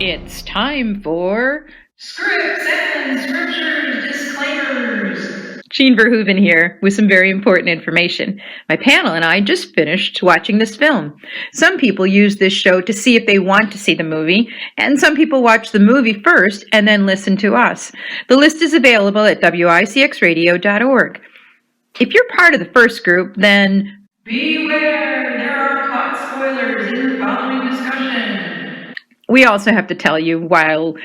It's time for Scripts and Scriptures Disclaimers. Jean Verhoeven here with some very important information. My panel and I just finished watching this film. Some people use this show to see if they want to see the movie, and some people watch the movie first and then listen to us. The list is available at wicxradio.org. If you're part of the first group, then beware, there are plot spoilers in the following discussion. We also have to tell you, while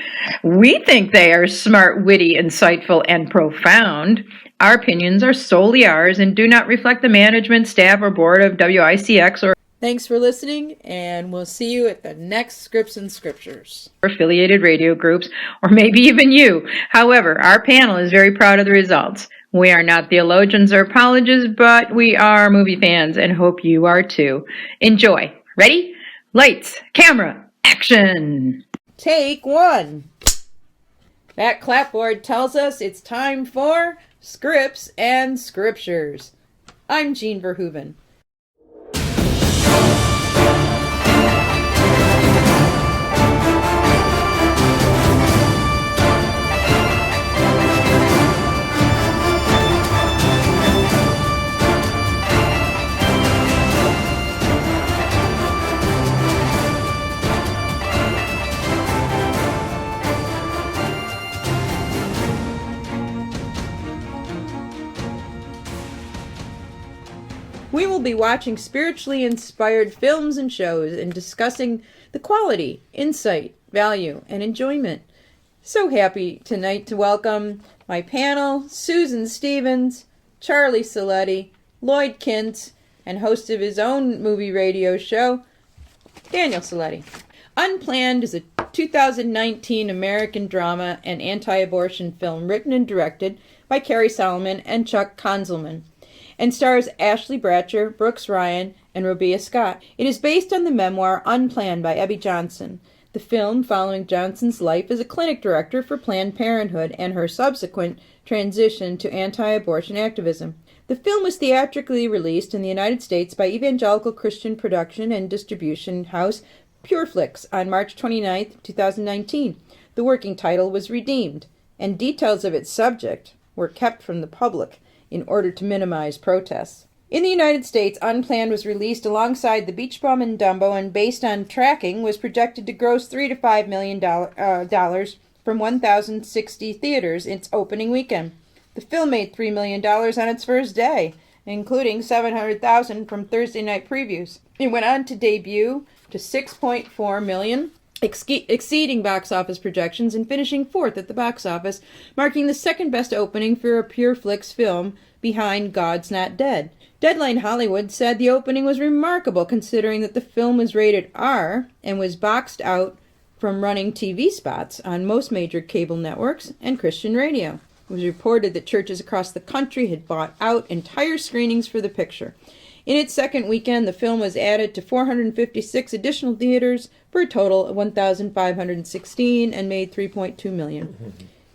we think they are smart, witty, insightful, and profound, our opinions are solely ours and do not reflect the management, staff, or board of WICX or Thanks for listening, and we'll see you at the next Scripts and Scriptures. affiliated radio groups, or maybe even you. However, our panel is very proud of the results. We are not theologians or apologists, but we are movie fans and hope you are too. Enjoy. Ready? Lights, camera, action! Take one. That clapboard tells us it's time for Scripts and Scriptures. I'm Jean Verhoeven. We will be watching spiritually inspired films and shows and discussing the quality, insight, value, and enjoyment. So happy tonight to welcome my panel, Susan Stevens, Charlie Saletti, Lloyd Kintz, and host of his own movie radio show, Daniel Saletti. Unplanned is a 2019 American drama and anti-abortion film written and directed by Carrie Solomon and Chuck Konzelman, and stars Ashley Bratcher, Brooks Ryan, and Robia Scott. It is based on the memoir Unplanned by Abby Johnson. The film following Johnson's life as a clinic director for Planned Parenthood and her subsequent transition to anti-abortion activism. The film was theatrically released in the United States by evangelical Christian production and distribution house PureFlix on March 29, 2019. The working title was redeemed, and details of its subject were kept from the public in order to minimize protests. In the United States, Unplanned was released alongside The Beach Bum and Dumbo, and based on tracking, was projected to gross $3 to $5 million dollars from 1,060 theaters in its opening weekend. The film made $3 million on its first day, including $700,000 from Thursday night previews. It went on to debut to $6.4 million, exceeding box office projections and finishing fourth at the box office, marking the second best opening for a PureFlix film behind God's Not Dead. Deadline Hollywood said the opening was remarkable considering that the film was rated R and was boxed out from running TV spots on most major cable networks and Christian radio. It was reported that churches across the country had bought out entire screenings for the picture. In its second weekend, the film was added to 456 additional theaters for a total of 1,516 and made $3.2 million.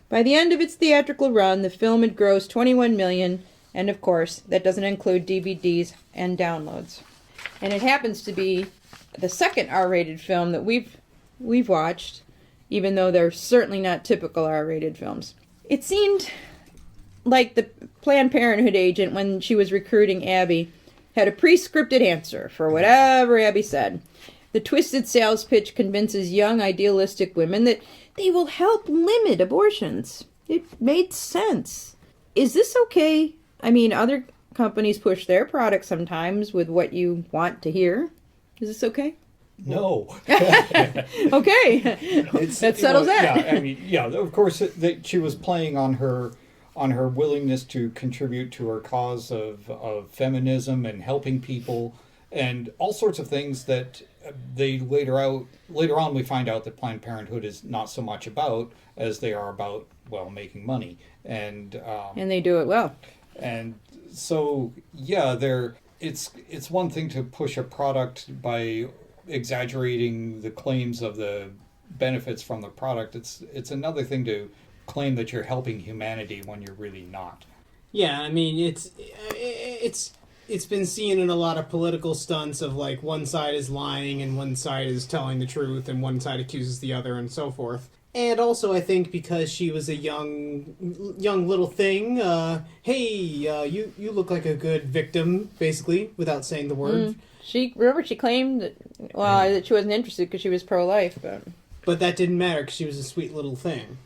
By the end of its theatrical run, the film had grossed $21 million, and of course, that doesn't include DVDs and downloads. And it happens to be the second R-rated film that we've watched, even though they're certainly not typical R-rated films. It seemed like the Planned Parenthood agent, when she was recruiting Abby, had a pre-scripted answer for whatever Abby said. The twisted sales pitch convinces young, idealistic women that they will help limit abortions. It made sense. Is this okay? I mean, other companies push their products sometimes with what you want to hear. Is this okay? No. Okay. That settles that. Yeah, I mean, yeah, of course, she was playing on her willingness to contribute to her cause of feminism and helping people and all sorts of things that they later on we find out that Planned Parenthood is not so much about as they are about, well, making money. And they do it well. And so, yeah, it's one thing to push a product by exaggerating the claims of the benefits from the product. It's another thing to claim that you're helping humanity when you're really not. Yeah, I mean, it's it's been seen in a lot of political stunts of like one side is lying and one side is telling the truth and one side accuses the other and so forth. And also, I think because she was a young little thing, you look like a good victim, basically, without saying the word. She claimed that she wasn't interested because she was pro-life, but that didn't matter because she was a sweet little thing.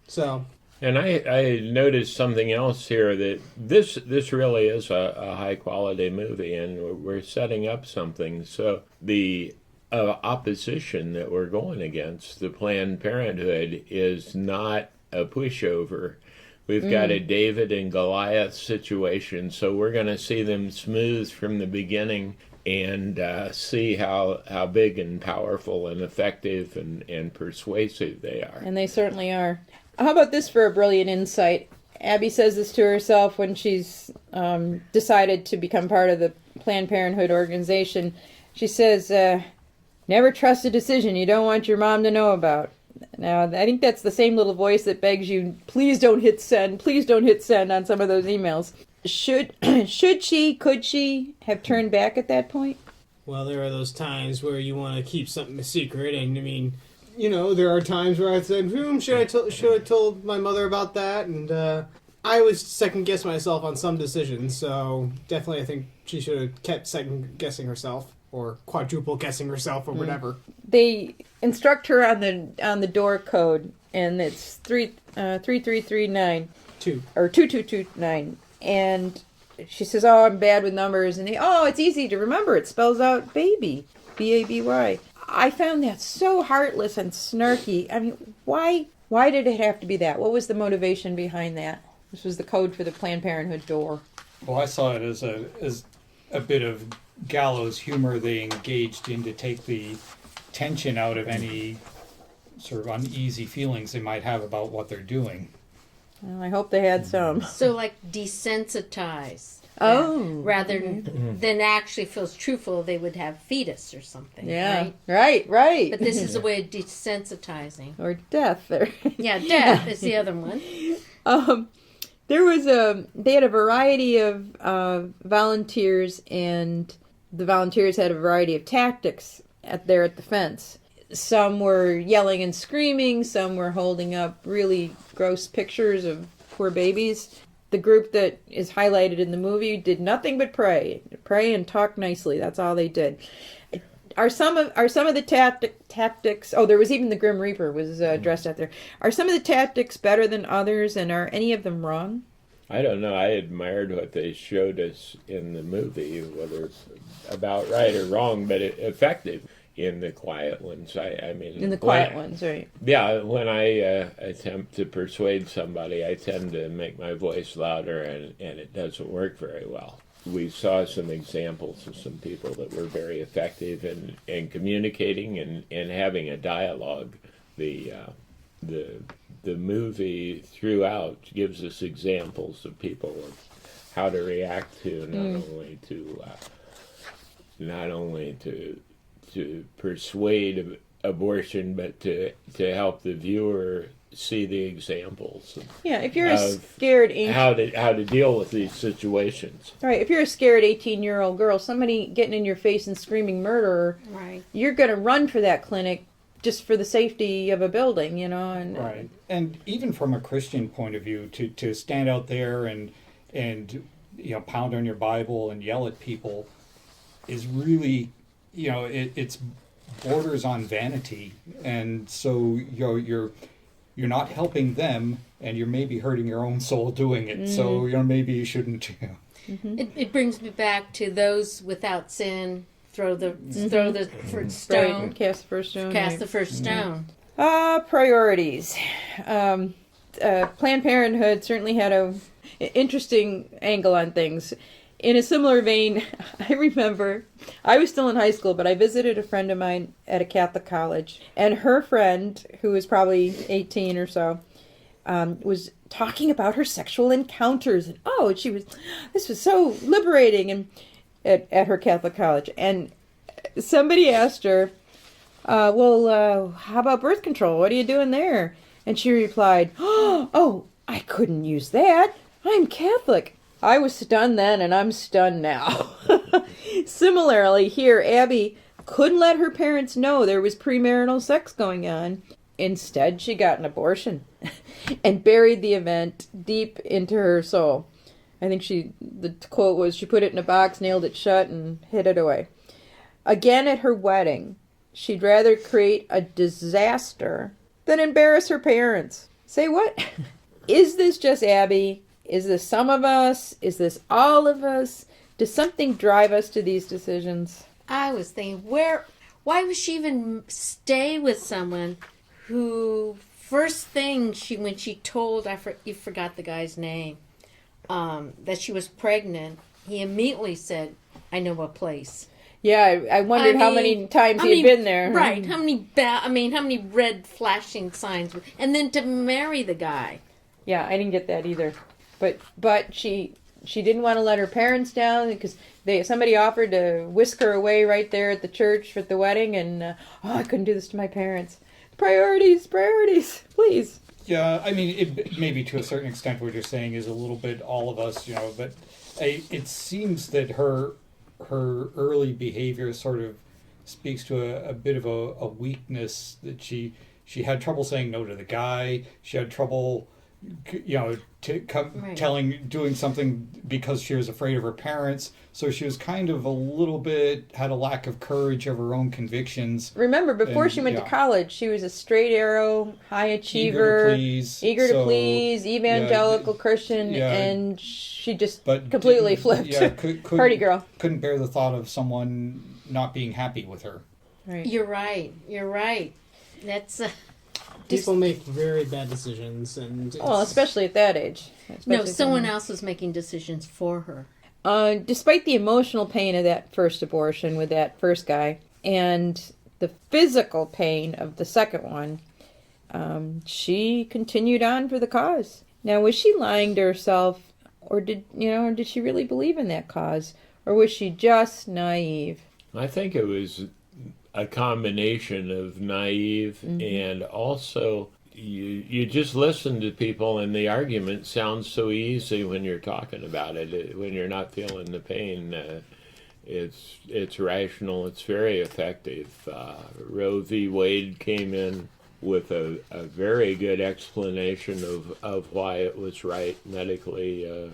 So. And I noticed something else here, that this really is a high quality movie, and we're setting up something. So the opposition that we're going against, the Planned Parenthood, is not a pushover. We've got a David and Goliath situation, so we're going to see them smooth from the beginning and see how big and powerful and effective and persuasive they are. And they certainly are. How about this for a brilliant insight? Abby says this to herself when she's decided to become part of the Planned Parenthood organization. She says, never trust a decision you don't want your mom to know about. Now, I think that's the same little voice that begs you, please don't hit send on some of those emails. Could she have turned back at that point? Well, there are those times where you want to keep something a secret, and I mean, there are times where I said, should I told my mother about that? And I was second guess myself on some decisions, so definitely I think she should have kept second guessing herself or quadruple guessing herself or whatever. They instruct her on the door code, and it's 3339 or 2229, and she says, "Oh, I'm bad with numbers," and it's easy to remember. It spells out baby, B-A-B-Y. I found that so heartless and snarky. I mean, why did it have to be that? What was the motivation behind that? This was the code for the Planned Parenthood door. Well, I saw it as a bit of gallows humor they engaged in to take the tension out of any sort of uneasy feelings they might have about what they're doing. Well, I hope they had some. So, like, desensitize. Oh. Rather than actually feels truthful, they would have fetus or something. Yeah. Right? Right. But this is a way of desensitizing. Or death. Yeah, death is the other one. They had a variety of volunteers, and the volunteers had a variety of tactics there at the fence. Some were yelling and screaming, some were holding up really gross pictures of poor babies. The group that is highlighted in the movie did nothing but pray and talk nicely. That's all they did. Are some of the tactics? Oh, there was even the Grim Reaper was dressed out there. Are some of the tactics better than others, and are any of them wrong? I don't know. I admired what they showed us in the movie, whether it's about right or wrong, but effective in the quiet ones. I mean, in the quiet ones, right? Yeah, when I attempt to persuade somebody, I tend to make my voice louder, and it doesn't work very well. We saw some examples of some people that were very effective in communicating and having a dialogue. The movie throughout gives us examples of people of how to react to not only to persuade abortion, but to help the viewer see the examples. Yeah, if you're a scared how to deal with these situations. Right, if you're a scared 18-year-old girl, somebody getting in your face and screaming murderer, right, you're going to run for that clinic just for the safety of a building, and right. And even from a Christian point of view, to stand out there and pound on your Bible and yell at people is really, it's borders on vanity, and so you're not helping them, and you're maybe hurting your own soul doing it. So maybe you shouldn't. It brings me back to those without sin. Throw the first stone. Right. Cast the first stone. Cast the first stone. Priorities. Planned Parenthood certainly had a interesting angle on things. In a similar vein, I remember I was still in high school, but I visited a friend of mine at a Catholic college, and her friend, who was probably 18 or so, was talking about her sexual encounters, and this was so liberating, and at her Catholic college. And somebody asked her, how about birth control? What are you doing there? And she replied, oh, I couldn't use that. I'm Catholic. I was stunned then, and I'm stunned now. Similarly, here, Abby couldn't let her parents know there was premarital sex going on. Instead, she got an abortion and buried the event deep into her soul. I think the quote was, she put it in a box, nailed it shut, and hid it away. Again, at her wedding, she'd rather create a disaster than embarrass her parents. Say what? Is this just Abby? Is this some of us? Is this all of us? Does something drive us to these decisions? I was thinking, why would she even stay with someone who, first thing when she told, you forgot the guy's name, that she was pregnant, he immediately said, I know a place. Yeah, I wondered how many times he had been there. Right, how many red flashing signs, and then to marry the guy. Yeah, I didn't get that either. But she didn't want to let her parents down because somebody offered to whisk her away right there at the church at the wedding, and I couldn't do this to my parents. Priorities, please. Yeah, I mean, it maybe to a certain extent what you're saying is a little bit all of us, but it seems that her early behavior sort of speaks to a bit of a weakness, that she had trouble saying no to the guy. She had trouble, doing something because she was afraid of her parents. So she was kind of a little bit, had a lack of courage of her own convictions. Remember, before she went to college, she was a straight arrow, high achiever, eager to please, evangelical Christian, and she just completely flipped. Yeah, party girl. Couldn't bear the thought of someone not being happy with her. Right. You're right. That's... People make very bad decisions, and especially at that age. Someone else was making decisions for her. Despite the emotional pain of that first abortion with that first guy and the physical pain of the second one, she continued on for the cause. Now, was she lying to herself, or did she really believe in that cause, or was she just naive? I think it was a combination of naive and also you just listen to people, and the argument sounds so easy when you're talking about it. When you're not feeling the pain, it's rational. It's very effective. Roe v. Wade came in with a very good explanation of why it was medically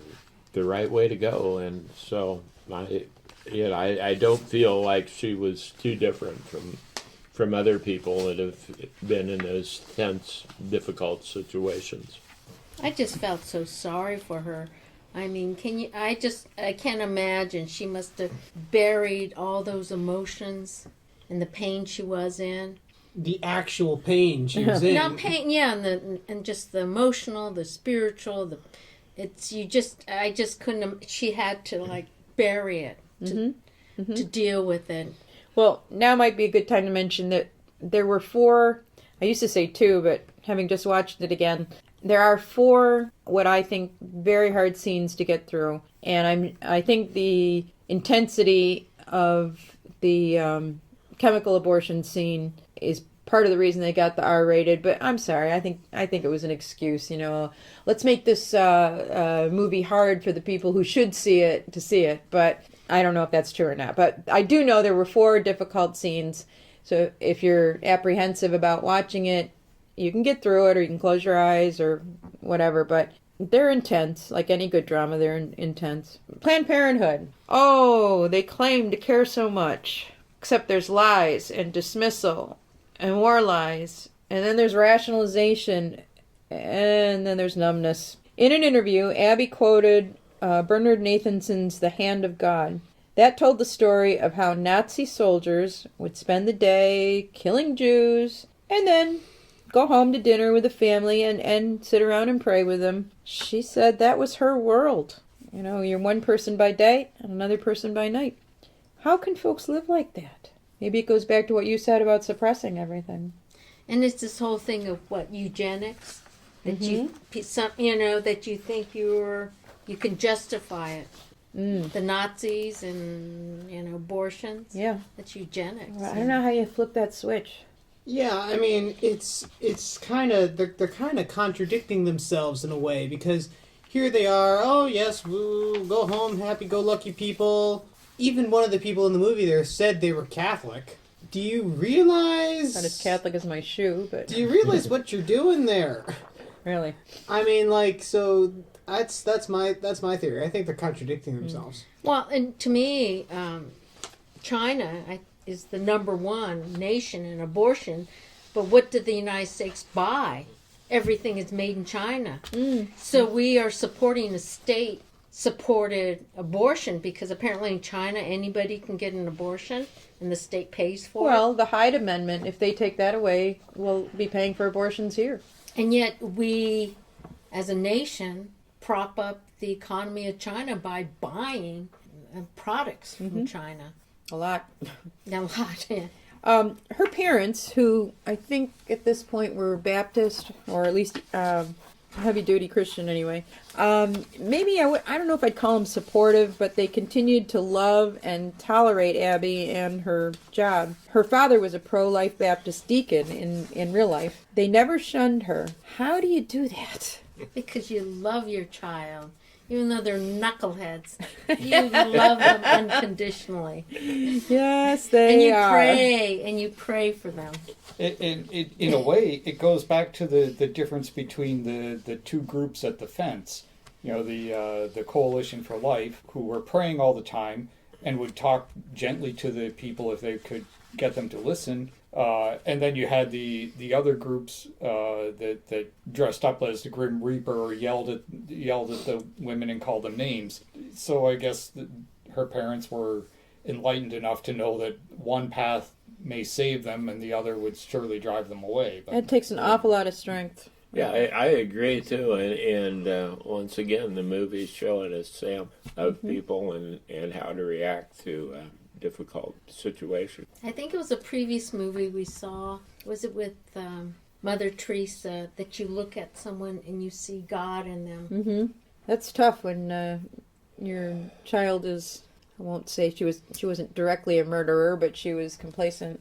the right way to go, and so I don't feel like she was too different from other people that have been in those tense, difficult situations. I just felt so sorry for her. I mean, I can't imagine. She must have buried all those emotions and the pain she was in. The actual pain she was in. Not pain, yeah, and just the emotional, the spiritual, I just couldn't. She had to bury it to deal with it. Well, now might be a good time to mention that there were 4, I used to say 2, but having just watched it again, there are 4 what I think very hard scenes to get through. And I think the intensity of the chemical abortion scene is part of the reason they got the R-rated. But I'm sorry, I think it was an excuse. Let's make this movie hard for the people who should see it to see it. But I don't know if that's true or not. But I do know there were 4 difficult scenes. So if you're apprehensive about watching it, you can get through it, or you can close your eyes or whatever. But they're intense. Like any good drama, they're intense. Planned Parenthood. Oh, they claim to care so much. Except there's lies and dismissal and more lies. And then there's rationalization. And then there's numbness. In an interview, Abby quoted Bernard Nathanson's The Hand of God. That told the story of how Nazi soldiers would spend the day killing Jews and then go home to dinner with the family and sit around and pray with them. She said that was her world. You're one person by day and another person by night. How can folks live like that? Maybe it goes back to what you said about suppressing everything. And it's this whole thing of eugenics, that that you think you can justify it. The Nazis and abortions. Yeah, that's eugenics. Well, I don't know how you flip that switch. Yeah, I mean, it's kind of they're kind of contradicting themselves in a way, because here they are. Oh yes, woo, go home, happy-go-lucky people. Even one of the people in the movie there said they were Catholic. Do you realize? Not as Catholic as my shoe, but Do you realize what you're doing there? really. I mean, like, so that's my theory. I think they're contradicting themselves. Well, and to me, China is the number one nation in abortion. But what did the United States buy? Everything is made in China. So we are supporting a state-supported abortion because apparently in China anybody can get an abortion and the state pays for it. Well, the Hyde Amendment, if they take that away, we'll be paying for abortions here. And yet we, as a nation, prop up the economy of China by buying products from China. A lot. A lot, yeah. Her parents, who I think at this point were Baptist, or at least heavy-duty Christian anyway, maybe I don't know if I'd call them supportive, but they continued to love and tolerate Abby and her job. Her father was a pro-life Baptist deacon in real life. They never shunned her. How do you do that? Because you love your child. Even though they're knuckleheads, you love them unconditionally. Yes, they are. And you pray for them. In a way, it goes back to the difference between the two groups at the fence. You know, the Coalition for Life, who were praying all the time and would talk gently to the people if they could get them to listen. And then you had the other groups that dressed up as the Grim Reaper or yelled at the women and called them names. So I guess her parents were enlightened enough to know that one path may save them and the other would surely drive them away. But That takes an awful lot of strength. Yeah, I agree too, and once again, the movie's showing us Sam of people and how to react to difficult situation. I think it was a previous movie we saw. Was it with Mother Teresa that you look at someone and you see God in them? Mm-hmm. That's tough when your child is. I won't say she wasn't directly a murderer, but she was complicit.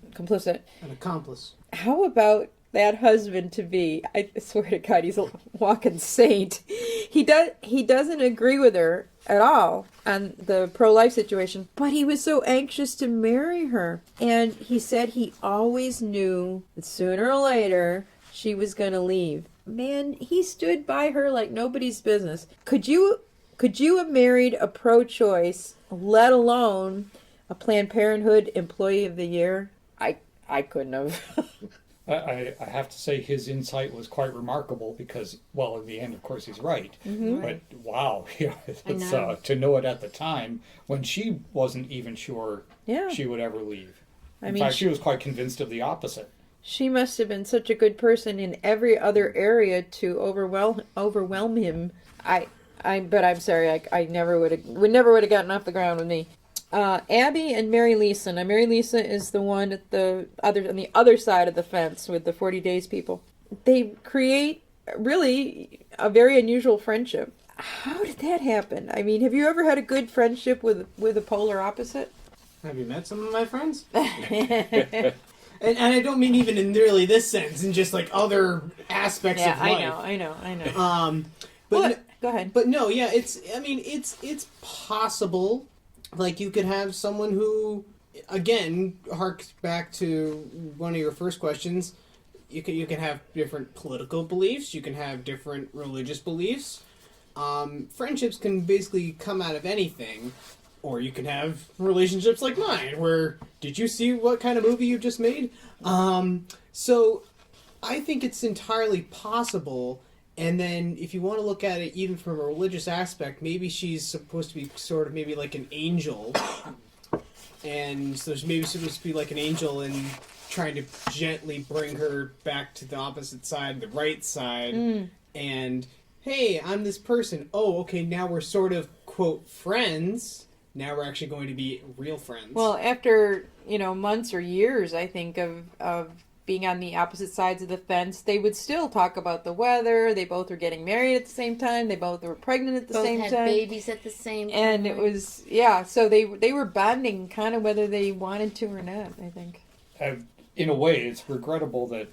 An accomplice. How about that husband to be? I swear to God, he's a walking saint. He doesn't agree with her at all on the pro-life situation, but he was so anxious to marry her. And he said he always knew that sooner or later she was going to leave. Man, he stood by her like nobody's business. Could you have married a pro-choice, let alone a Planned Parenthood Employee of the Year? I couldn't have. I have to say his insight was quite remarkable because, well, in the end, of course, he's right. Mm-hmm. But wow, it's, know. to know it at the time when she wasn't even sure Yeah. she would ever leave. I In mean, fact, she was quite convinced of the opposite. She must have been such a good person in every other area to overwhelm him. But I'm sorry, I never would have gotten off the ground with me. Abby and Mary Lisa. Now, Mary Lisa is the one on the other side of the fence with the 40 Days people. They create really a very unusual friendship. How did that happen? I mean, have you ever had a good friendship with a polar opposite? Have you met some of my friends? And I don't mean even in really this sense, in just like other aspects of life. I know. But Go ahead. But no, yeah, it's possible. Like you could have someone who, again, harks back to one of your first questions. You can have different political beliefs. You can have different religious beliefs. Friendships can basically come out of anything. Or you can have relationships like mine, where, did you see what kind of movie you just made? So I think it's entirely possible. And then if you want to look at it even from a religious aspect, maybe she's supposed to be sort of maybe like an angel. And so there's maybe supposed to be like an angel and trying to gently bring her back to the opposite side, the right side. And, hey, I'm this person. Oh, okay, now we're sort of, quote, friends. Now we're actually going to be real friends. Well, after, months or years, I think, of being on the opposite sides of the fence, they would still talk about the weather. They both were getting married at the same time. They both were pregnant at the same time. Both had babies at the same time. And it was, so they were bonding kind of whether they wanted to or not, I think. In a way, it's regrettable that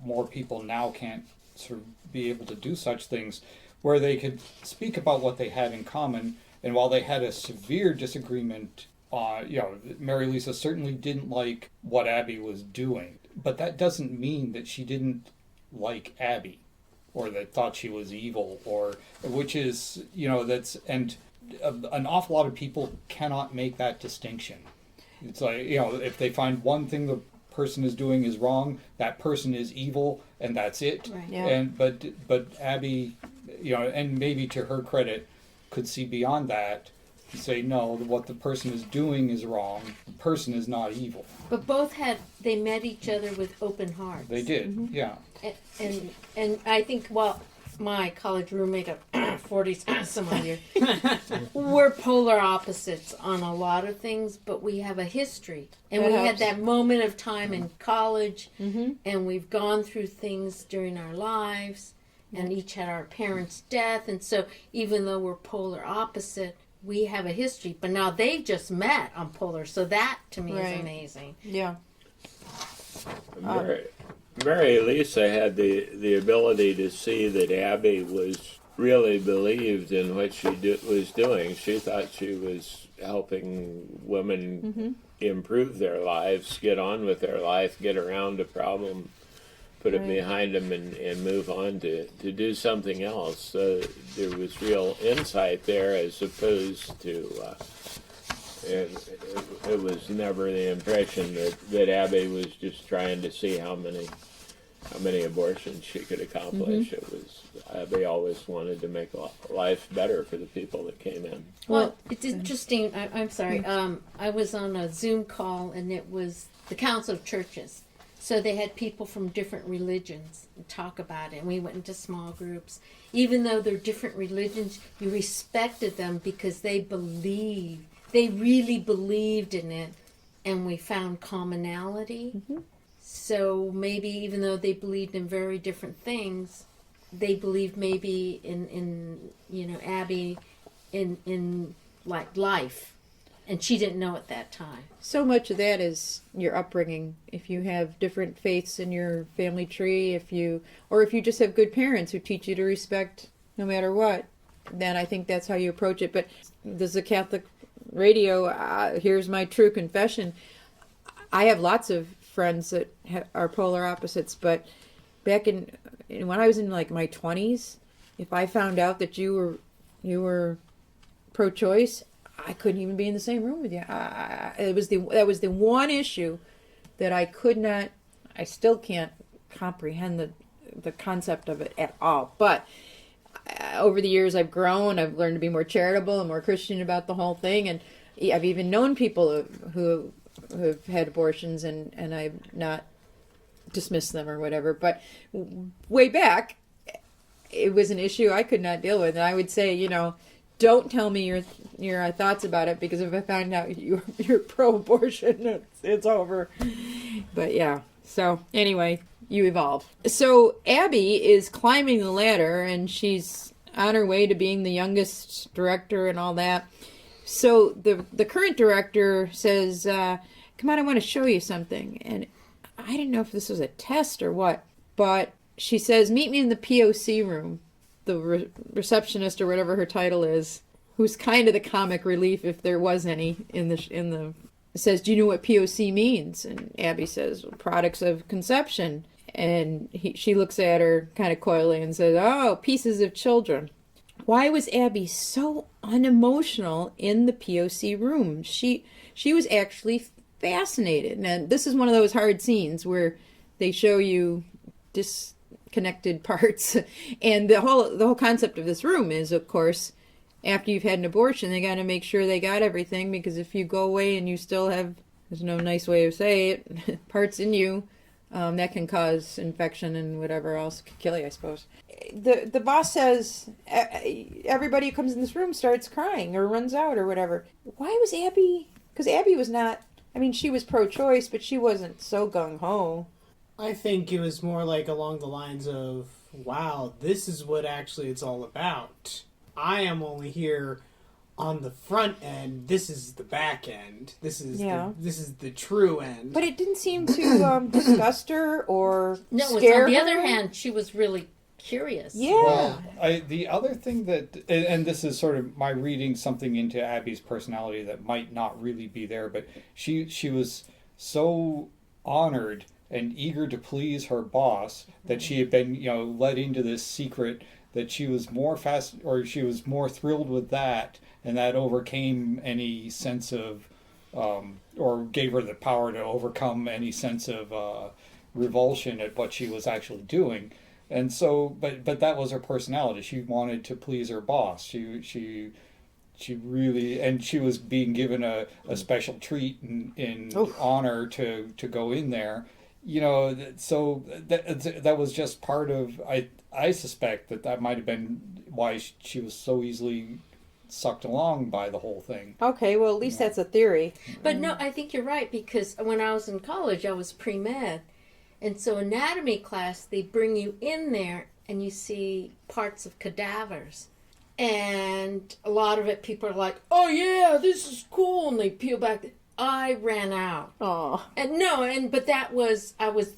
more people now can't sort of be able to do such things. where they could speak about what they had in common. And while they had a severe disagreement, Mary Lisa certainly didn't like what Abby was doing. But that doesn't mean that she didn't like Abby, or that thought she was evil, or which is, and an awful lot of people cannot make that distinction. It's like, if they find one thing the person is doing is wrong, that person is evil, and that's it. Right. Yeah. And but Abby, and maybe to her credit, could see beyond that and say, no, what the person is doing is wrong. The person is not evil. But they met each other with open hearts. They did, Mm-hmm. yeah. And I think, my college roommate of 40 some odd years, we're polar opposites on a lot of things, but we have a history. And That we helps. had that moment of time in college, Mm-hmm. and we've gone through things during our lives, and each had our parents' death. And so even though we're polar opposite, we have a history. But now they've just met on polar, so that to me Right. is amazing. Yeah. Mary Lisa had the ability to see that Abby was really believed in what she was doing. She thought she was helping women improve their lives, get on with their life, get around a problem, put it behind them, and move on to do something else. There was real insight there, as opposed to it was never the impression that Abby was just trying to see how many abortions she could accomplish. It was Abby always wanted to make life better for the people that came in. Well, it's interesting. I'm sorry. I was on a Zoom call, and it was the Council of Churches. So they had people from different religions talk about it, and we went into small groups. Even though they're different religions, you respected them because they really believed in it, and we found commonality. So maybe even though they believed in very different things, they believed maybe in Abby in like life, and she didn't know at that time. So much of that is your upbringing. If you have different faiths in your family tree, if you just have good parents who teach you to respect no matter what, then I think that's how you approach it. But there's a Catholic radio. Here's my true confession. I have lots of friends that are polar opposites, but back when I was in like my 20s, if I found out that you were pro-choice, I couldn't even be in the same room with you. That was the one issue that I could not. I still can't comprehend the concept of it at all. But over the years, I've grown. I've learned to be more charitable and more Christian about the whole thing, and I've even known people who have had abortions, and I've not dismissed them or whatever. But way back, it was an issue I could not deal with, and I would say, don't tell me your thoughts about it, because if I find out you're pro-abortion, it's over. But yeah. So anyway, you evolve. So Abby is climbing the ladder, and she's on her way to being the youngest director and all that. So the current director says, "Come on, I want to show you something." And I didn't know if this was a test or what, but she says, "Meet me in the POC room." The receptionist, or whatever her title is, who's kind of the comic relief if there was any in the says, "Do you know what POC means?" And Abby says, "Well, products of conception." And she looks at her kind of coyly and says, "Oh, pieces of children." Why was Abby so unemotional in the POC room? She was actually fascinated. Now, this is one of those hard scenes where they show you disconnected parts, and the whole concept of this room is, of course, after you've had an abortion, they got to make sure they got everything, because if you go away and you still have, there's no nice way to say it, parts in you, that can cause infection and whatever else, could kill you, I suppose. The boss says everybody who comes in this room starts crying or runs out or whatever. Why was Abby? Because Abby was not. I mean, she was pro-choice, but she wasn't so gung-ho. I think it was more like along the lines of, wow, this is what actually it's all about. I am only here on the front end. This is the back end. This is the true end. But it didn't seem to disgust her or No, scare on the her. other hand, she was really curious. Yeah. Well, the other thing that, and this is sort of my reading something into Abby's personality that might not really be there, but she was so honored and eager to please her boss that she had been, led into this secret that she was she was more thrilled with that, and that overcame any sense of, or gave her the power to overcome any sense of revulsion at what she was actually doing. And so, but that was her personality. She wanted to please her boss. She really, and she was being given a special treat in honor to go in there. So that was just part of, I suspect that might have been why she was so easily sucked along by the whole thing. Okay, well, at least that's a theory. But no, I think you're right, because when I was in college, I was pre-med. And so anatomy class, they bring you in there and you see parts of cadavers. And a lot of it, people are like, oh yeah, this is cool. And they peel back. I ran out. Oh, But that was, I was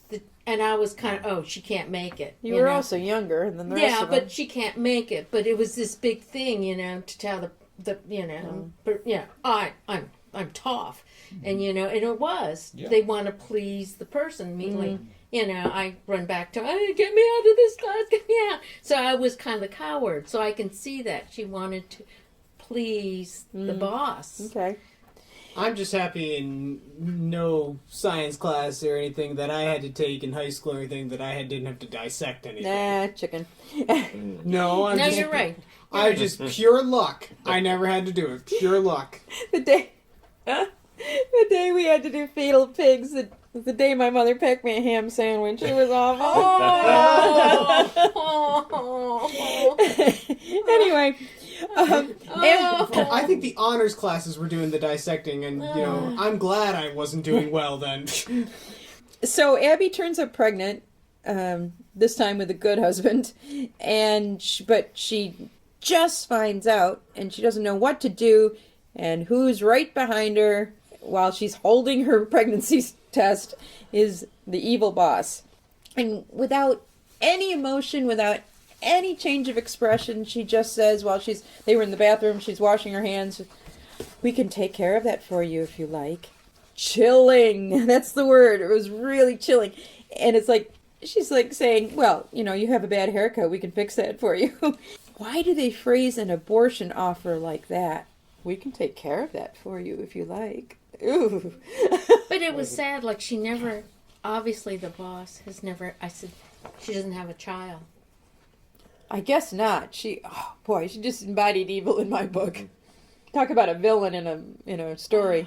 kind of, oh, she can't make it. you were also younger than the rest Yeah, of them. but she can't make it. But it was this big thing, to tell I'm tough. And, and it was. Yeah. They want to please the person. Like, I run back to, hey, get me out of this class, get me out. So I was kind of the coward. So I can see that. She wanted to please the boss. Okay. I'm just happy in no science class or anything that I had to take in high school or anything that I didn't have to dissect anything. Nah, chicken. No, You're right. I just pure luck. I never had to do it. Pure luck. The day we had to do fetal pigs, the day my mother packed me a ham sandwich. It was awful. Anyway, I think the honors classes were doing the dissecting, and I'm glad I wasn't doing well then. so Abby turns up pregnant, this time with a good husband, but she just finds out, and she doesn't know what to do, and who's right behind her while she's holding her pregnancy test is the evil boss. And without any emotion, without any change of expression, she just says, while they were in the bathroom, she's washing her hands, we can take care of that for you if you like. Chilling. That's the word. It was really chilling. And it's like, she's like saying, well, you have a bad haircut, we can fix that for you. Why do they phrase an abortion offer like that? We can take care of that for you if you like. Ooh. But it was sad. Like, she never, obviously the boss has never, I said, she doesn't have a child. I guess not. She just embodied evil in my book. Talk about a villain in a story.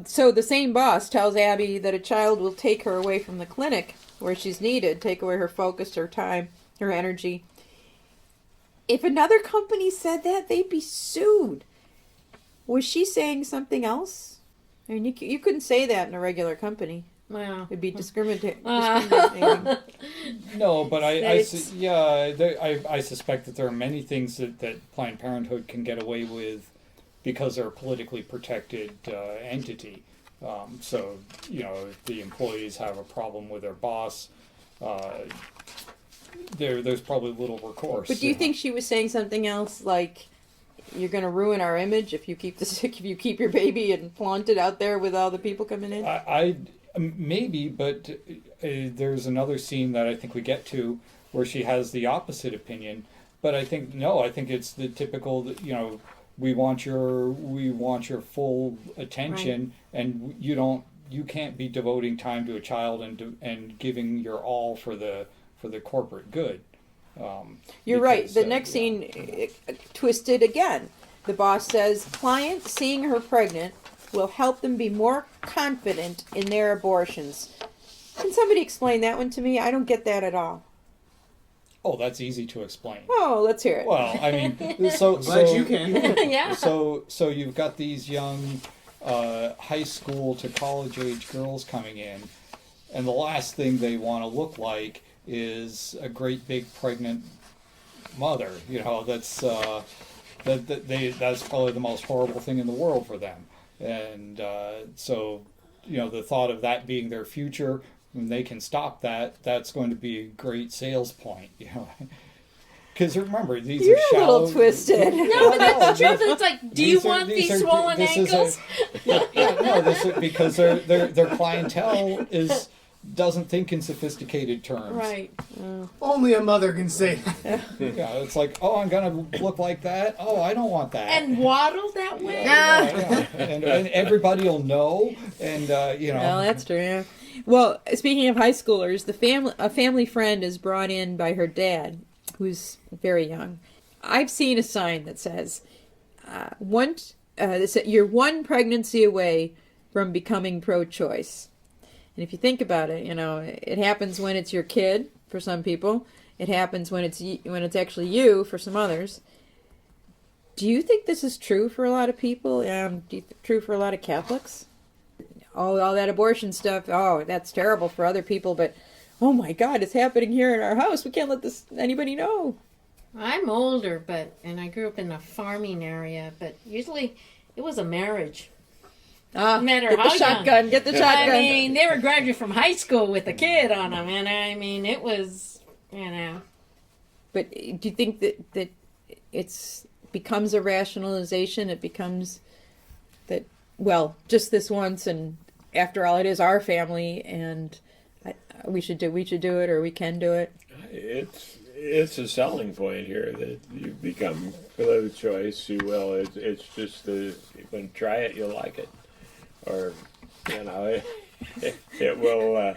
So the same boss tells Abby that a child will take her away from the clinic where she's needed, take away her focus, her time, her energy. If another company said that, they'd be sued. Was she saying something else? I mean, you couldn't say that in a regular company. Wow. It'd be discriminating. No, but I suspect that there are many things that Planned Parenthood can get away with because they're a politically protected entity. So, if the employees have a problem with their boss, there's probably little recourse. But do you think she was saying something else, like, you're going to ruin our image if you keep your baby and flaunt it out there with all the people coming in? I maybe, but there's another scene that I think we get to where she has the opposite opinion. But I think it's the typical, we want your full attention, right. And you can't be devoting time to a child and giving your all for the corporate good. You're right. The next scene twisted again. The boss says, client seeing her pregnant will help them be more confident in their abortions. Can somebody explain that one to me? I don't get that at all. Oh, that's easy to explain. Oh, let's hear it. Well, I mean, so glad you can. Yeah. So you've got these young high school to college age girls coming in, and the last thing they want to look like is a great big pregnant mother. That's that's probably the most horrible thing in the world for them. And so the thought of that being their future, when they can stop that, that's going to be a great sales point. Because remember, these You're are a shallow. little twisted. No, but that's true. It's like, do you want these swollen this is ankles? this is because their clientele doesn't think in sophisticated terms. Right. Only a mother can say that. Yeah, it's like, oh, I'm gonna look like that. Oh, I don't want that. And waddle that way? Yeah. And everybody will know, and Well, that's true. Yeah. Well, speaking of high schoolers, a family friend is brought in by her dad, who's very young. I've seen a sign that says, "You're one pregnancy away from becoming pro-choice." And if you think about it, it happens when it's your kid for some people. It happens when it's actually you for some others. Do you think this is true for a lot of people? True for a lot of Catholics? Oh, all that abortion stuff. Oh, that's terrible for other people, but oh my God, it's happening here in our house. We can't let anybody know. I'm older, and I grew up in a farming area, but usually it was a marriage. No matter Get how the shotgun. Get the shotgun. I mean, they were graduating from high school with a kid on them, and I mean, it was, But do you think that it's becomes a rationalization? It becomes that, well, just this once, and after all, it is our family, and we should do it, or we can do it. It's a selling point here that you become pro-choice. You will. It's just when you try it, you'll like it, or it will.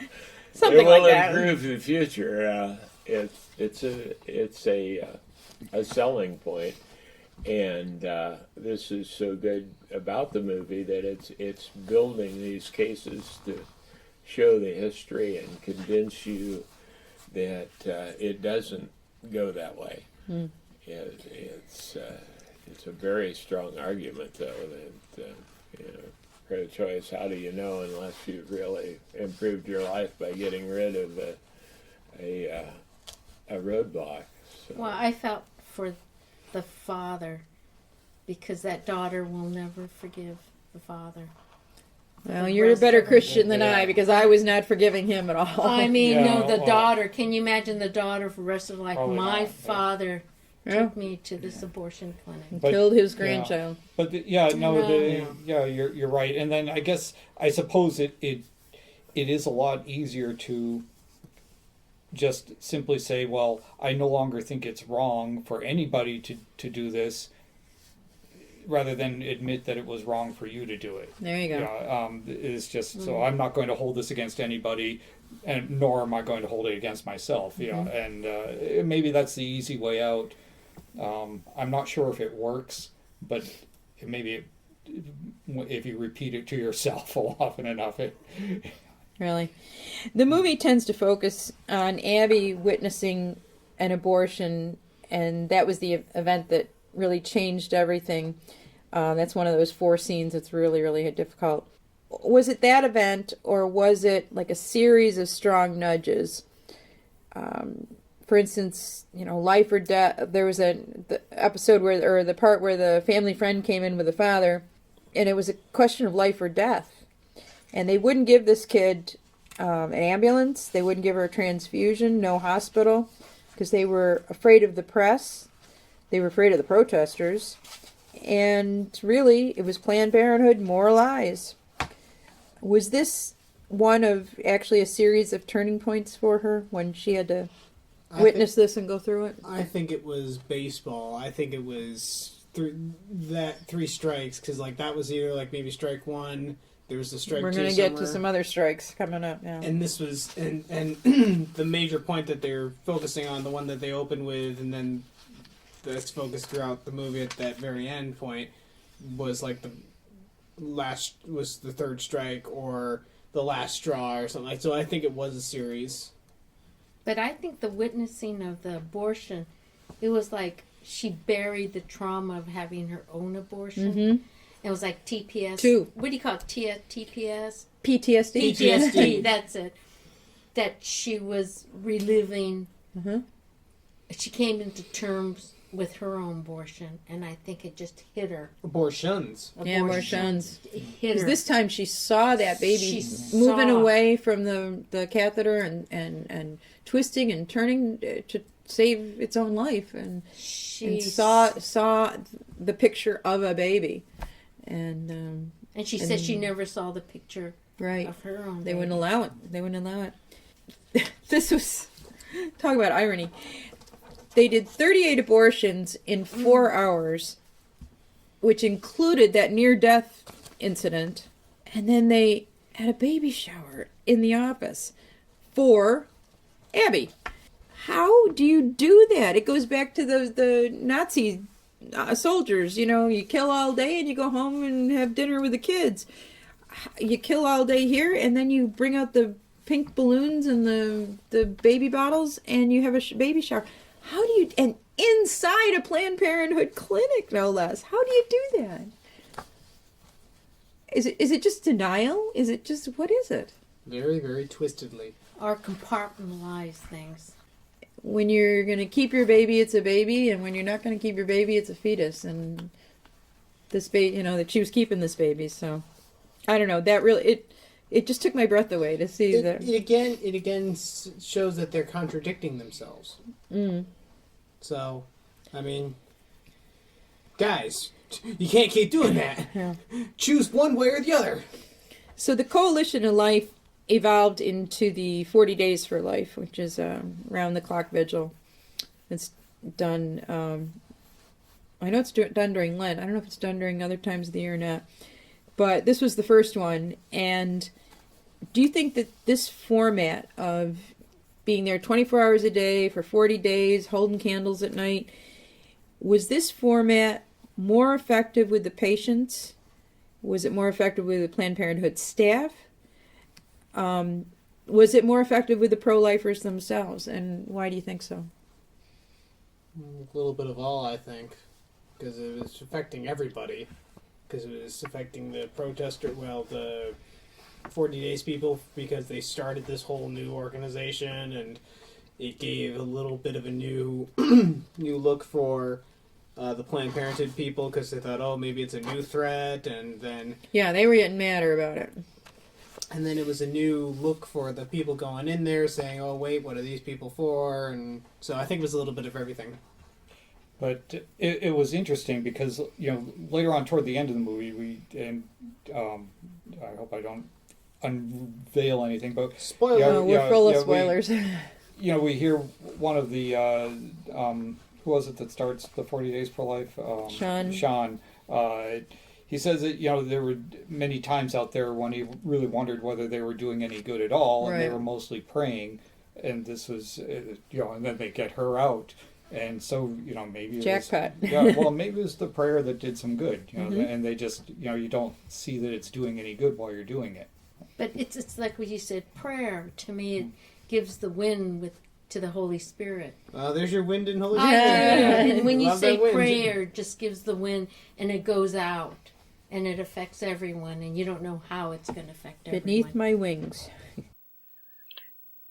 Something it will like that. improve the future. It's a selling point, and this is so good about the movie that it's building these cases to show the history and convince you that it doesn't go that way. It's a very strong argument, though, that pro-choice. How do you know unless you've really improved your life by getting rid of a roadblock? So. well, I felt for the father because that daughter will never forgive the father. Well, you're a better Christian than I, because I was not forgiving him at all. I mean, Yeah, the well- daughter. Can you imagine the daughter for the rest of life? Probably My not, yeah. father Yeah. took me to this abortion clinic. But- Killed his yeah. grandchild. But No. you're right. And then I suppose it is a lot easier to just simply say, well, I no longer think it's wrong for anybody to do this, rather than admit that it was wrong for you to do it. There you go. Yeah, it's just so I'm not going to hold this against anybody, and nor am I going to hold it against myself. And maybe that's the easy way out. I'm not sure if it works, but maybe if you repeat it to yourself often enough, Really. The movie tends to focus on Abby witnessing an abortion, and that was the event that really changed everything. That's one of those 4 scenes that's really, really difficult. Was it that event, or was it like a series of strong nudges? For instance, life or death. There was the episode or the part where the family friend came in with the father, and it was a question of life or death. And they wouldn't give this kid an ambulance. They wouldn't give her a transfusion, no hospital, because they were afraid of the press. They were afraid of the protesters. And really, it was Planned Parenthood, more lies. Was this one of actually a series of turning points for her when she had to witness this and go through it? I think it was baseball. I think it was 3 strikes, because that was either maybe strike 1. There was a strike. We're going to get to some other strikes coming up now. And this was and the major point that they're focusing on, the one that they open with, and then that's focused throughout the movie at that very end point, was the third strike or the last straw or something. So I think it was a series. But I think the witnessing of the abortion, it was like she buried the trauma of having her own abortion. Mm-hmm. It was like TPS. Two. What do you call it? TPS? PTSD. PTSD, that's it. That she was reliving. Mm-hmm. She came into terms with her own abortion, and I think it just hit her. Abortions. Yeah, abortions. It hit 'Cause her. this time she saw that baby She moving saw. away from the catheter and twisting and turning to save its own life, and She saw the picture of a baby, and she said she never saw the picture right. of her own. They baby. wouldn't allow it. They wouldn't allow it. This was talk about irony. They did 38 abortions in 4 hours, which included that near-death incident, and then they had a baby shower in the office for Abby. How do you do that? It goes back to the Nazi soldiers. You know, you kill all day and you go home and have dinner with the kids. You kill all day here, and then you bring out the pink balloons and the baby bottles, and you have a baby shower. How do you, and inside a Planned Parenthood clinic, no less? How do you do that? Is it just denial? Is it just, what is it? Very, very twistedly. Or compartmentalize things. When you're going to keep your baby, it's a baby, and when you're not going to keep your baby, it's a fetus. And this baby, you know, that she was keeping this baby, so I don't know. That really, it just took my breath away to see that. It again shows that they're contradicting themselves. Mm. So, I mean, guys, you can't keep doing that. Yeah. Choose one way or the other. So the Coalition of Life evolved into the 40 Days for Life, which is round-the-clock vigil. It's done, I know it's done during Lent. I don't know if it's done during other times of the year or not. But this was the first one. And do you think that this format of being there 24 hours a day for 40 days, holding candles at night, was this format more effective with the patients? Was it more effective with the Planned Parenthood staff? Was it more effective with the pro-lifers themselves? And why do you think so? A little bit of all, I think, because it was affecting everybody. Because it was affecting the the 40 Days people, because they started this whole new organization, and it gave a little bit of a new new look for the Planned Parenthood people, because they thought, oh, maybe it's a new threat, and then... Yeah, they were getting madder about it. And then it was a new look for the people going in there, saying, oh, wait, what are these people for? And so I think it was a little bit of everything. But it was interesting because, you know, later on toward the end of the movie, I hope I don't unveil anything, but Spoiler. We're full of spoilers. We hear one of the who was it that starts the 40 Days for Life? Sean. He says that, there were many times out there when he really wondered whether they were doing any good at all, and they were mostly praying. And this was, and then they get her out. And so, maybe it jackpot. Maybe it was the prayer that did some good, and they just, you don't see that it's doing any good while you're doing it. But it's like what you said, prayer, to me, it gives the wind to the Holy Spirit. There's your wind and Holy Oh, Spirit. yeah. And when you Love say that wind. prayer, it just gives the wind, and it goes out, and it affects everyone, and you don't know how it's going to affect everyone. Beneath my wings.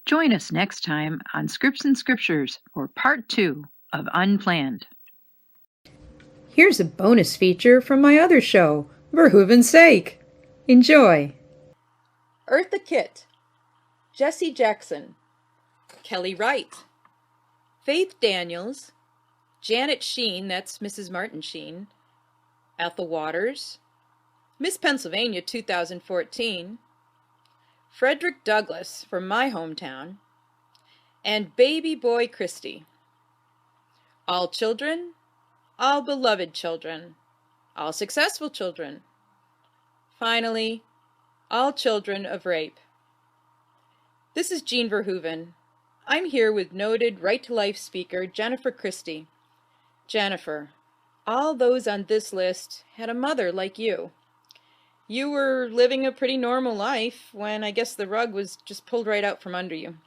Join us next time on Scripts and Scriptures for Part 2 of Unplanned. Here's a bonus feature from my other show, Verhoeven's Sake. Enjoy. Eartha Kitt, Jesse Jackson, Kelly Wright, Faith Daniels, Janet Sheen, that's Mrs. Martin Sheen, Ethel Waters, Miss Pennsylvania 2014, Frederick Douglass from my hometown, and Baby Boy Christie. All children, all beloved children, all successful children. Finally, all children of rape. This is Jean Verhoeven. I'm here with noted Right to Life speaker Jennifer Christie. Jennifer, all those on this list had a mother like you. You were living a pretty normal life when I guess the rug was just pulled right out from under you.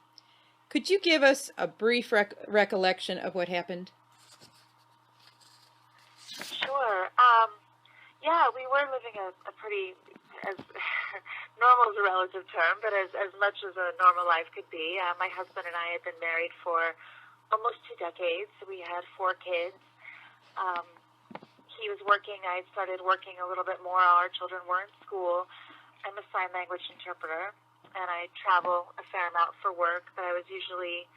Could you give us a brief recollection of what happened? Sure. Yeah, we were living a pretty, as normal is a relative term, but as much as a normal life could be. My husband and I had been married for almost 2 decades. We had 4 kids, Um, he was working. I started working a little bit more. All our children were in school. I'm a sign language interpreter, and I travel a fair amount for work. But I was usually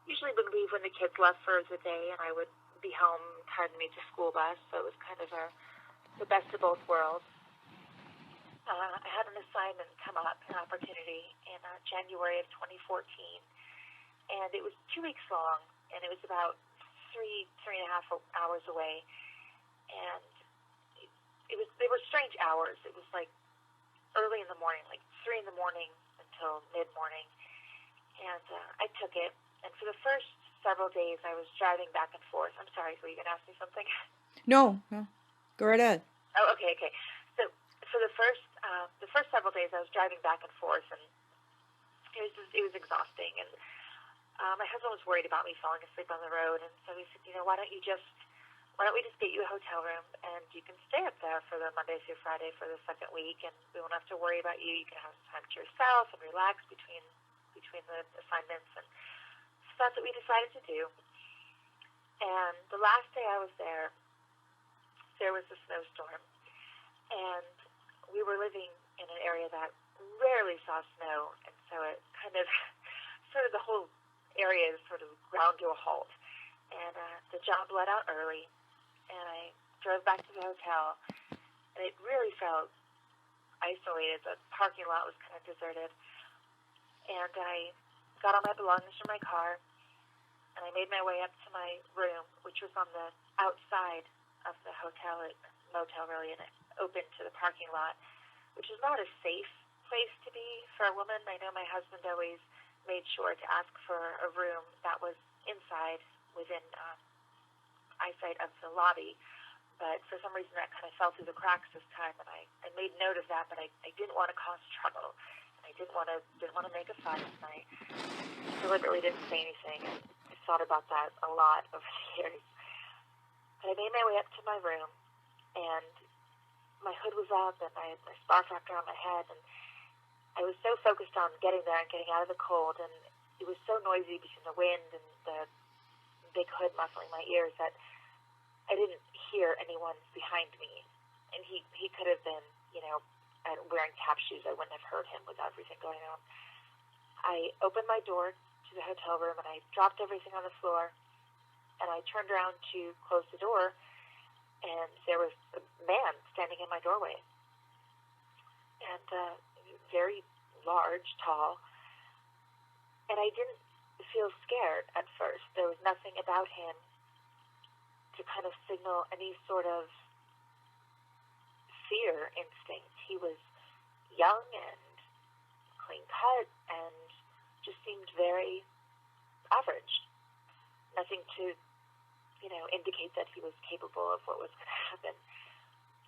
would leave when the kids left for the day, and I would be home time to meet the school bus. So it was kind of the best of both worlds. I had an assignment come up, an opportunity in January of 2014, and it was 2 weeks long, and it was about three and a half hours away, and they were strange hours. It was like early in the morning, like 3 in the morning until mid-morning, and I took it, and for the first several days I was driving back and forth. I'm sorry, were you going to ask me something? No, go right ahead. Oh, okay. So for the first several days, I was driving back and forth, and it was exhausting. And my husband was worried about me falling asleep on the road, and so he said, why don't we just get you a hotel room, and you can stay up there for the Monday through Friday for the second week, and we won't have to worry about you. You can have some time to yourself and relax between the assignments. And so that's what we decided to do. And the last day I was there was a snowstorm, and we were living in an area that rarely saw snow, and so it kind of, sort of the whole area sort of ground to a halt. And the job let out early, and I drove back to the hotel, and it really felt isolated. The parking lot was kind of deserted, and I got all my belongings from my car, and I made my way up to my room, which was on the outside of the motel really, and it opened to the parking lot, which is not a safe place to be for a woman. I know my husband always made sure to ask for a room that was inside within eyesight of the lobby, but for some reason that kind of fell through the cracks this time, and I made note of that, but I didn't want to cause trouble, and I didn't want to make a fuss, and I deliberately didn't say anything, and I thought about that a lot over the years. But I made my way up to my room, and my hood was up, and I had my scarf wrapped around my head, and I was so focused on getting there and getting out of the cold, and it was so noisy between the wind and the big hood muffling my ears that I didn't hear anyone behind me. And he could have been, wearing tap shoes. I wouldn't have heard him with everything going on. I opened my door to the hotel room, and I dropped everything on the floor, and I turned around to close the door, and there was a man standing in my doorway. And very large, tall, and I didn't feel scared at first. There was nothing about him to kind of signal any sort of fear instinct. He was young and clean cut and just seemed very average. Nothing to, indicate that he was capable of what was going to happen.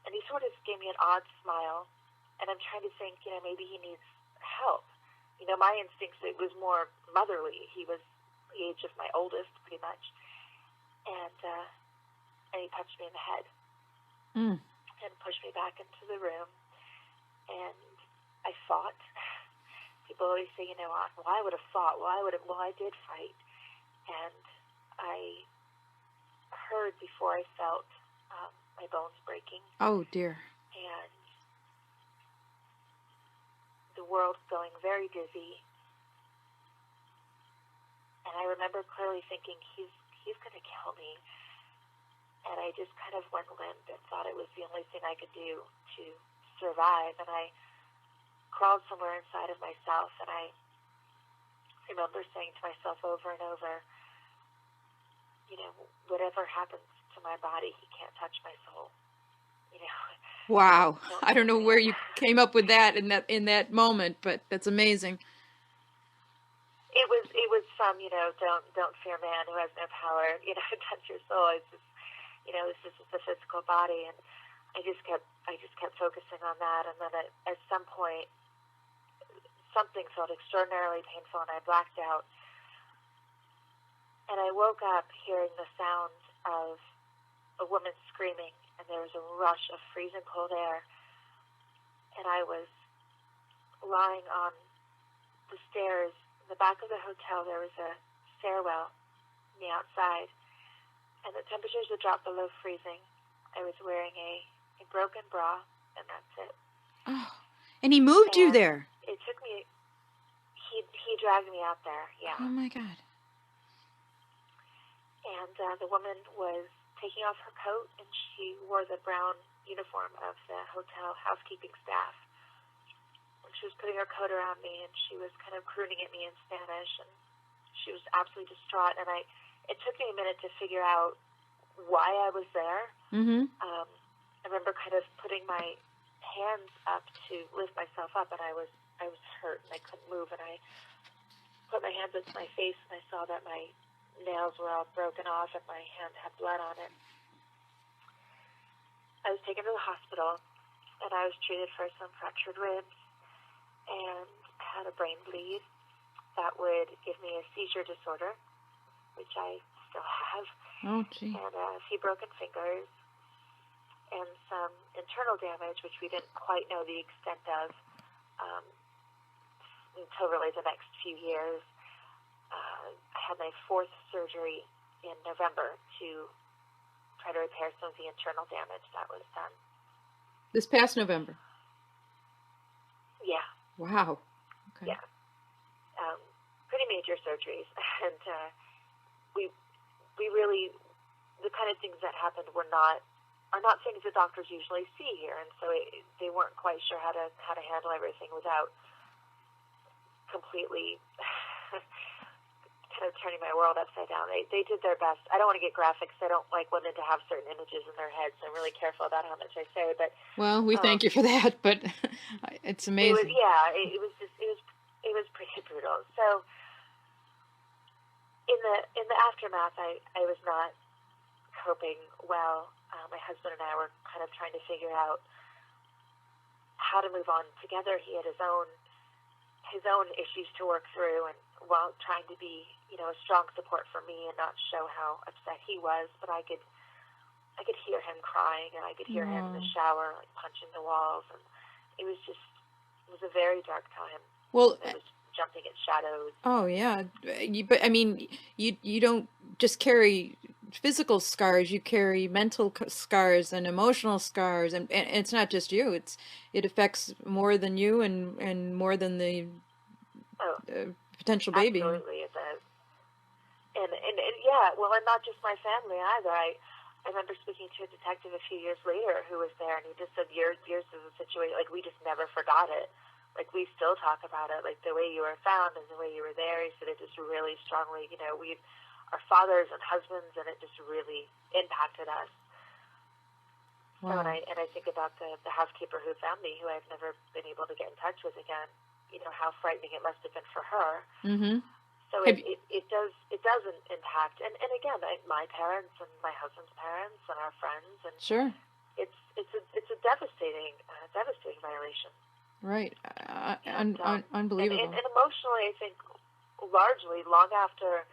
And he sort of gave me an odd smile, and I'm trying to think, maybe he needs help. My instincts, it was more motherly. He was the age of my oldest, pretty much. And he touched me in the head and pushed me back into the room. And I fought. People always say, well, I would have fought. Well, I did fight. And I heard before I felt my bones breaking. Oh, dear. And the world going very dizzy. And I remember clearly thinking, he's going to kill me. And I just kind of went limp and thought it was the only thing I could do to survive. And I crawled somewhere inside of myself, and I remember saying to myself over and over, whatever happens to my body, he can't touch my soul. Wow. I don't know where you came up with that in that moment, but that's amazing. It was from, don't fear man who has no power, to touch your soul. It's just, this is just a physical body, and I just kept focusing on that, and then at some point something felt extraordinarily painful, and I blacked out. And I woke up hearing the sound of a woman screaming, and there was a rush of freezing cold air. And I was lying on the stairs. In the back of the hotel, there was a stairwell on the outside. and the temperatures had dropped below freezing. I was wearing a broken bra, and that's it. Oh, and he moved you And there. it took me. He dragged me out there. Yeah. Oh my God. And the woman was taking off her coat, and she wore the brown uniform of the hotel housekeeping staff. And she was putting her coat around me, and she was kind of crooning at me in Spanish, and she was absolutely distraught. And it took me a minute to figure out why I was there. Mm-hmm. I remember kind of putting my hands up to lift myself up, and I was hurt, and I couldn't move, and I put my hands up to my face, and I saw that my nails were all broken off, and my hand had blood on it. I was taken to the hospital, and I was treated for some fractured ribs and had a brain bleed that would give me a seizure disorder, which I still have, Oh, gee. and a few broken fingers, and some internal damage, which we didn't quite know the extent of until really the next few years. I had my 4th surgery in November to try to repair some of the internal damage that was done. This past November. Yeah. Wow. Okay. Yeah. Pretty major surgeries, and we really, the kind of things that happened are not things that doctors usually see here, and so they weren't quite sure how to handle everything without completely kind of turning my world upside down. They did their best. I don't want to get graphic, because I don't like women to have certain images in their heads, so I'm really careful about how much I say. But Well, we thank you for that, but it's amazing. It was pretty brutal. So in the aftermath, I was not coping well. My husband and I were kind of trying to figure out how to move on together. He had his own issues to work through, and while trying to be, a strong support for me and not show how upset he was, but I could hear him crying, and I could hear him in the shower, like punching the walls, and it was a very dark time. Well, I was jumping at shadows. oh yeah, but I mean, you don't just carry physical scars; you carry mental scars and emotional scars, and it's not just you. It affects more than you and more than the potential baby. Absolutely, it does. And yeah, well, and not just my family either. I remember speaking to a detective a few years later who was there, and he just said, yours is a situation, like, we just never forgot it. Like, we still talk about it, like, the way you were found and the way you were there. He said it just really strongly, we are fathers and husbands, and it just really impacted us. Wow. So, and I think about the housekeeper who found me, who I've never been able to get in touch with again, how frightening it must have been for her. Mm-hmm. So it does impact, and again, my parents and my husband's parents and our friends, and Sure. It's a devastating violation. Right. And Unbelievable. emotionally, I think largely long after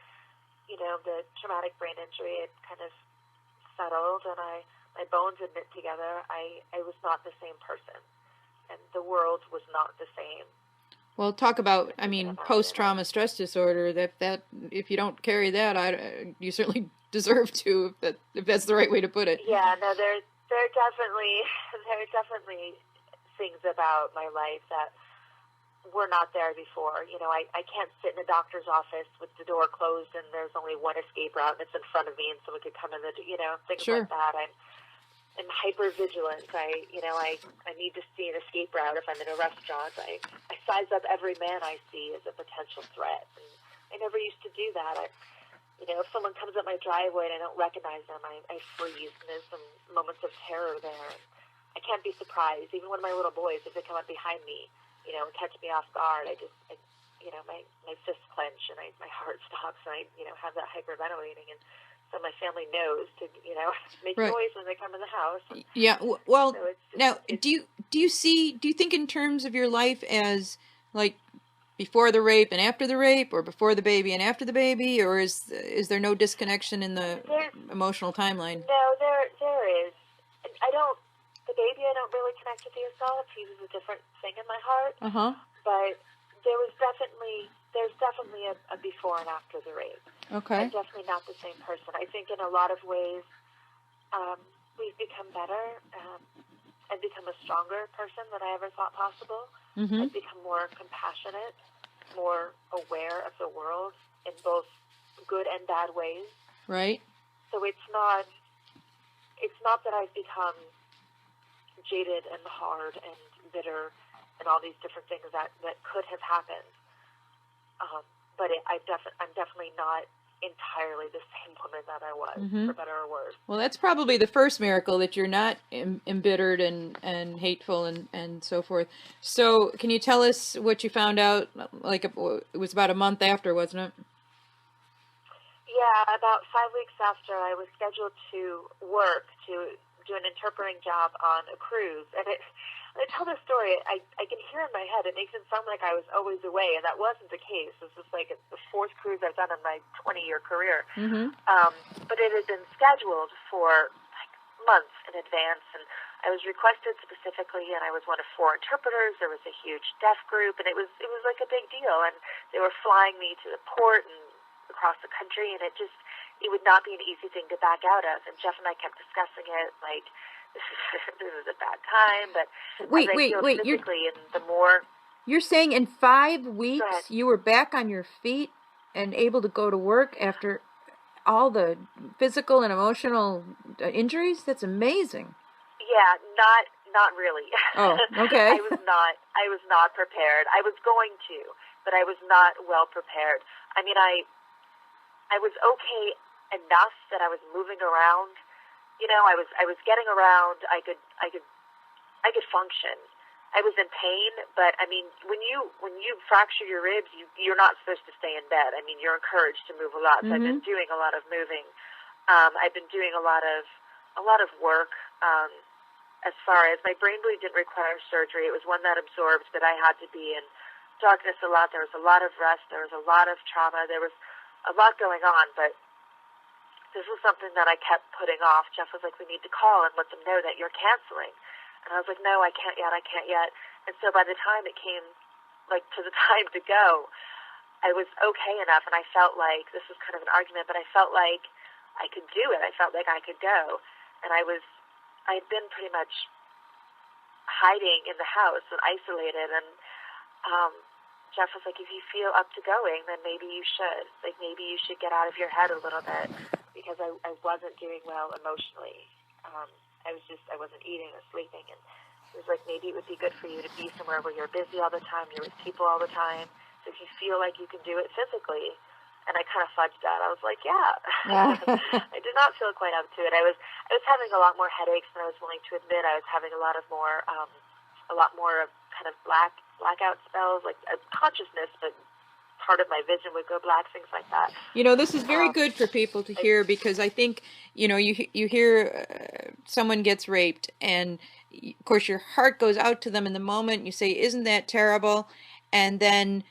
the traumatic brain injury had kind of settled, and my bones had knit together, I was not the same person, and the world was not the same. Well, talk about, post-trauma stress disorder. That if you don't carry that, you certainly deserve to. If that's the right way to put it. Yeah, no, there are definitely things about my life that were not there before. I can't sit in a doctor's office with the door closed and there's only one escape route and it's in front of me and someone could come in things Sure. like that. I'm hyper vigilant. I need to see an escape route if I'm in a restaurant. I size up every man I see as a potential threat. And I never used to do that. If someone comes up my driveway and I don't recognize them, I freeze, and there's some moments of terror there. I can't be surprised. Even one of my little boys, if they come up behind me, and catch me off guard, my fists clench and my heart stops, and I have that hyperventilating, and so my family knows to make Right. noise when they come in the house. Yeah. Well, So now, do you think in terms of your life as like before the rape and after the rape, or before the baby and after the baby, or is there no disconnection in the emotional timeline? No, there is. The baby I don't really connect with the assault. He was a different thing in my heart. Uh-huh. But there's definitely a before and after the rape. Okay. I'm definitely not the same person. I think in a lot of ways, we've become better. I've become a stronger person than I ever thought possible. Mm-hmm. I've become more compassionate, more aware of the world in both good and bad ways. Right. So it's not that I've become jaded and hard and bitter and all these different things that could have happened. But I'm definitely not entirely the same woman that I was, for better or worse. Well, that's probably the first miracle, that you're not embittered and hateful and so forth. So, can you tell us what you found out? Like, it was about a month after, wasn't it? Yeah, about 5 weeks after, I was scheduled to work to do an interpreting job on a cruise, and when I tell this story, I can hear in my head, it makes it sound like I was always away, and that wasn't the case. This is like the fourth cruise I've done in my 20-year career. Mm-hmm. But it had been scheduled for like months in advance, and I was requested specifically, and I was one of 4 interpreters. There was a huge deaf group, and it was like a big deal, and they were flying me to the port and across the country, and it would not be an easy thing to back out of. And Jeff and I kept discussing it, like, this is a bad time, but Wait. physically, and the more... You're saying in 5 weeks ahead. you were back on your feet and able to go to work after all the physical and emotional injuries? That's amazing. Yeah, not really. Oh, okay. I was not prepared. I was going to, but I was not well prepared. I mean, I was okay enough that I was moving around. You know, I was getting around. I could function. I was in pain, but I mean, when you fracture your ribs, you're not supposed to stay in bed. I mean, you're encouraged to move a lot. So I've been doing a lot of moving. I've been doing a lot of work. As far as my brain bleed didn't require surgery, it was one that absorbed, but I had to be in darkness a lot. There was a lot of rest. There was a lot of trauma. There was a lot going on, but this was something that I kept putting off. Jeff was like, we need to call and let them know that you're canceling. And I was like, no, I can't yet. And so by the time it came, like, to the time to go, I was okay enough, and I felt like, this was kind of an argument, but I felt like I could do it. I felt like I could go. And I had been pretty much hiding in the house and isolated, and Jeff was like, if you feel up to going, then maybe you should. Like, maybe you should get out of your head a little bit, because I wasn't doing well emotionally. I wasn't eating or sleeping, and it was like, maybe it would be good for you to be somewhere where you're busy all the time, you're with people all the time, so if you feel like you can do it physically. And I kind of fudged that. I was like, yeah. I did not feel quite up to it. I was having a lot more headaches than I was willing to admit. I was having a lot more of kind of blackout spells, like consciousness, but part of my vision would go black, things like that. You know, this is very good for people to hear, because I think, you know, you hear someone gets raped, and of course your heart goes out to them in the moment. You say, isn't that terrible? And then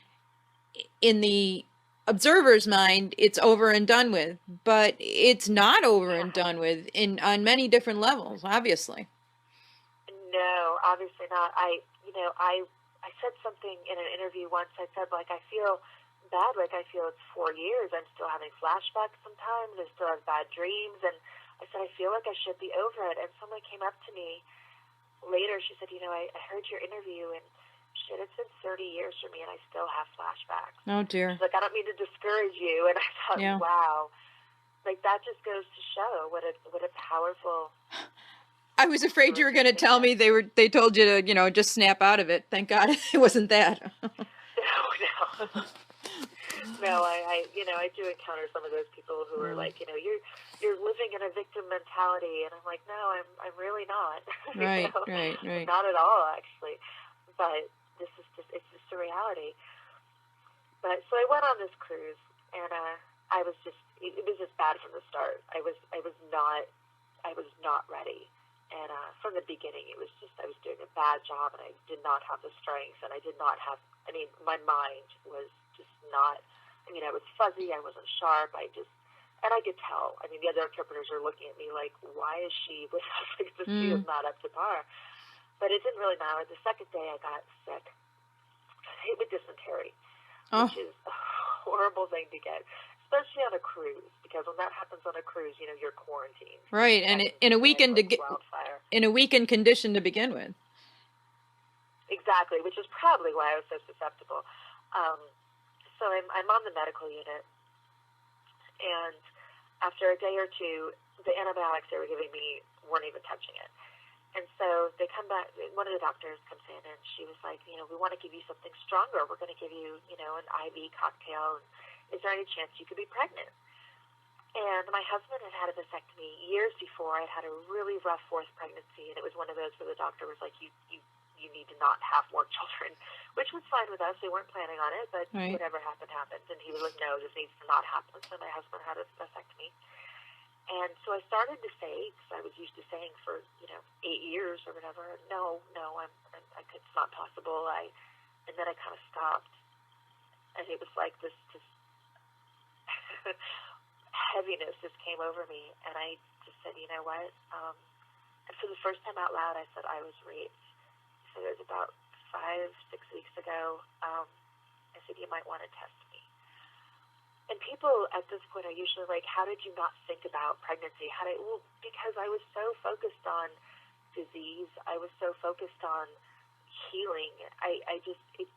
in the observer's mind, it's over and done with, but it's not over and done with on many different levels, obviously. No, obviously not. I said something in an interview once. I said, like, I feel bad, like I feel it's 4 years. I'm still having flashbacks sometimes. I still have bad dreams. And I said, I feel like I should be over it. And someone came up to me later. She said, I heard your interview, and shit, it's been 30 years for me, and I still have flashbacks. Oh, dear. She's like, I don't mean to discourage you. And I thought, wow. Like, that just goes to show what a powerful... I was afraid you were going to tell me they told you to, just snap out of it. Thank God it wasn't that. No, I do encounter some of those people who are like, you're living in a victim mentality, and I'm like, no, I'm really not. Right. Not at all, actually. But it's just a reality. But so I went on this cruise, and it was just bad from the start. I was not ready. And from the beginning, it was just, I was doing a bad job, and I did not have the strength, and my mind was just not, I was fuzzy, I wasn't sharp, and I could tell. The other interpreters are looking at me like, why is she with us? Like, she is not up to par. But it didn't really matter. The second day, I got sick. I got hit with dysentery, which is a horrible thing to get, especially on a cruise, because when that happens on a cruise, you're quarantined. Right, and in a weekend wildfire. in a weakened condition to begin with. Exactly, which is probably why I was so susceptible. So I'm on the medical unit, and after a day or two, the antibiotics they were giving me weren't even touching it. And so they come back, one of the doctors comes in, and she was like, we want to give you something stronger. We're going to give you, an IV cocktail. Is there any chance you could be pregnant? And my husband had had a vasectomy years before. I had a really rough fourth pregnancy, and it was one of those where the doctor was like, you need to not have more children, which was fine with us. We weren't planning on it, but Right. whatever happened, happened. And he was like, no, this needs to not happen. So my husband had a vasectomy. And so I started to say, because I was used to saying for 8 years or whatever, no, it's not possible. And then I kind of stopped, and it was like this heaviness just came over me, and I just said, you know what? And for the first time out loud, I said I was raped. So it was about 5-6 weeks ago. I said you might want to test me. And people at this point are usually like, how did you not think about pregnancy? Well, because I was so focused on disease. I was so focused on healing. It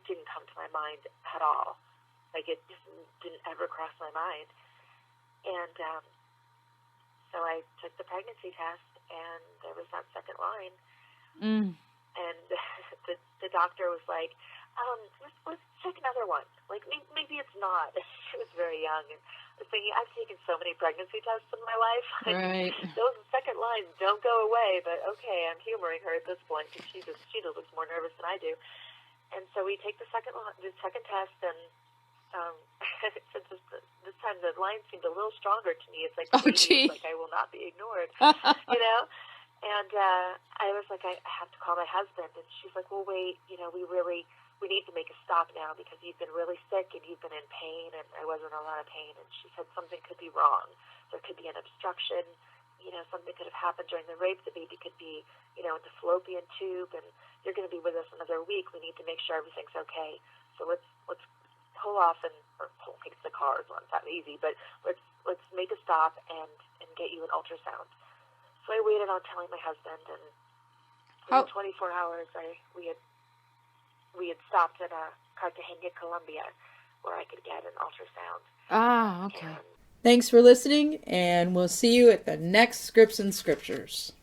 didn't come to my mind at all. Like, it just didn't ever cross my mind. And so I took the pregnancy test, and there was that second line. And the doctor was like, let's take another one. Like, maybe it's not. She was very young, and I was thinking, I've taken so many pregnancy tests in my life. Right. Those second lines don't go away, but okay, I'm humoring her at this point, because she just looks more nervous than I do. And so we take the second test, and this time the line seemed a little stronger to me. It's like, Gee. like I will not be ignored, And I was like, I have to call my husband. And she's like, well, wait, we need to make a stop now, because you've been really sick and you've been in pain. And I wasn't in a lot of pain. And she said something could be wrong. There could be an obstruction. Something could have happened during the rape. The baby could be, in the fallopian tube. And you're going to be with us another week. We need to make sure everything's okay. So let's pull off or pull into the car. It's not that easy. But let's make a stop and get you an ultrasound. So I waited on telling my husband, and in 24 hours, we had stopped at Cartagena, Colombia, where I could get an ultrasound. Okay. Thanks for listening, and we'll see you at the next Scripts and Scriptures.